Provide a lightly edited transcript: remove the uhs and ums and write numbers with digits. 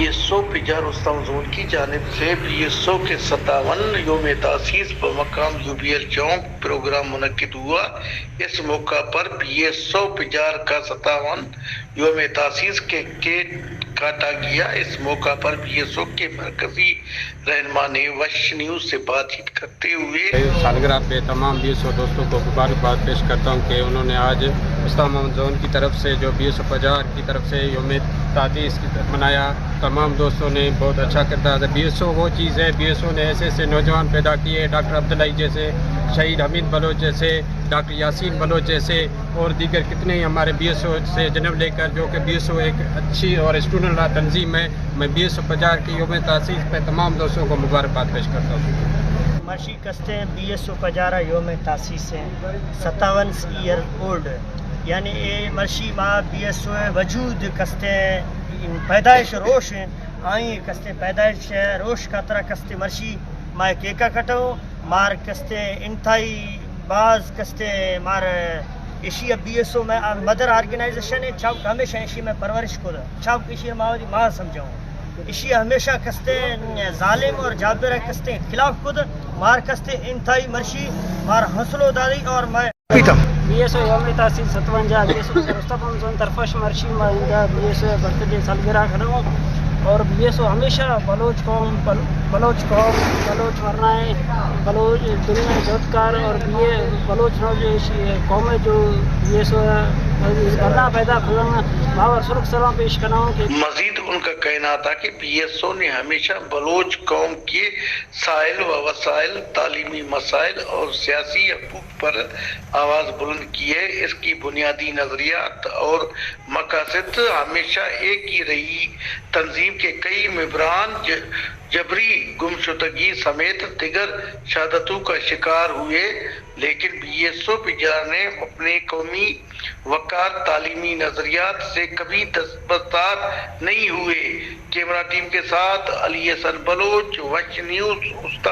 BSO पिजार उस्ताद zone की जानिब से BSO के 57 योम तासीस पर मकाम UBL चौक प्रोग्राम मुनक्किद हुआ। इस मौका पर BSO पिजार का 57 योम तासीस के केक काटा गया। इस मौका पर BSO के मरकजी रहनुमा ने वश न्यूज से बातचीत करते हुए सालगिरह पे तमाम BSO दोस्तों को मुबारकबाद पेश करता हूँ कि उन्होंने आज उस्ताद मोहम्मद जोन की तरफ से जो BSO पिजार की तरफ से योम तासीस मनाया। तमाम दोस्तों ने बहुत अच्छा करता है। BSO वो चीज़ है, BSO ने ऐसे ऐसे नौजवान पैदा किए, डॉक्टर अब्दुल्लाई जैसे, शहीद हमीद बलोच जैसे, डॉक्टर यासीन बलोच जैसे और दीगर कितने ही हमारे BSO से जन्म लेकर जो कि BSO एक अच्छी और स्टूडेंट तंजीम है। मैं BSO पिजार की योम तासीस पे तमाम दोस्तों को मुबारकबाद पेश करता हूँ। मर्शी कस्ते BSO पिजारा योम तासीस है 57 ईयर ओल्ड, यानी ये मर्शी माँ BSO वजूद कस्ते पैदाइश रोश आई कस्ते पैदाइश रोश का तरह कस्ते मर्शी माँ केका कटो मार कस्ते इंतहाई बाज कस्ते मार एशिया BSO में मदर ऑर्गेनाइजेशन है चाव हमेशा एशिया में परवरिश को चाव एशिया मावरी माँ समझाऊँ एशिया हमेशा कस्ते जालिम और जाबिर कस्ते खिलाफ खुद मार कस्ते इंतहाई मर्शी मार हौसलो दादी और मैं BSO योम तासीस 57 BSO उस्ताद मोहम्मद जोन तरफश मर्शी माइंदा BSO बर्थडे सालगिरह खड़ो और BSO हमेशा बलोच कौम बलोच वरनाए बलोच दुनिया में जोतकार और बलोच कौम है जो BSO बना पैदा खुलना मावर सुरख सलाम पेश करना कि मजीद उनका कहना था कि BSO ने हमेशा बलोच कौम के साइल व वसाइल, तालीमी मसाइल और सियासी हकूक पर आवाज़ बुलंद की है। इसकी बुनियादी नजरियात और मकासद हमेशा एक ही रही। तंजीम के कई मेंबरान जबरी गुमशुदगी समेत दिगर शहादतों का शिकार हुए, लेकिन BSO पिजार ने अपने कौमी वकार तालीमी नजरियात से कभी दस्तबरदार नहीं हुए। कैमरा टीम के साथ अली हसन बलोच, वश न्यूज।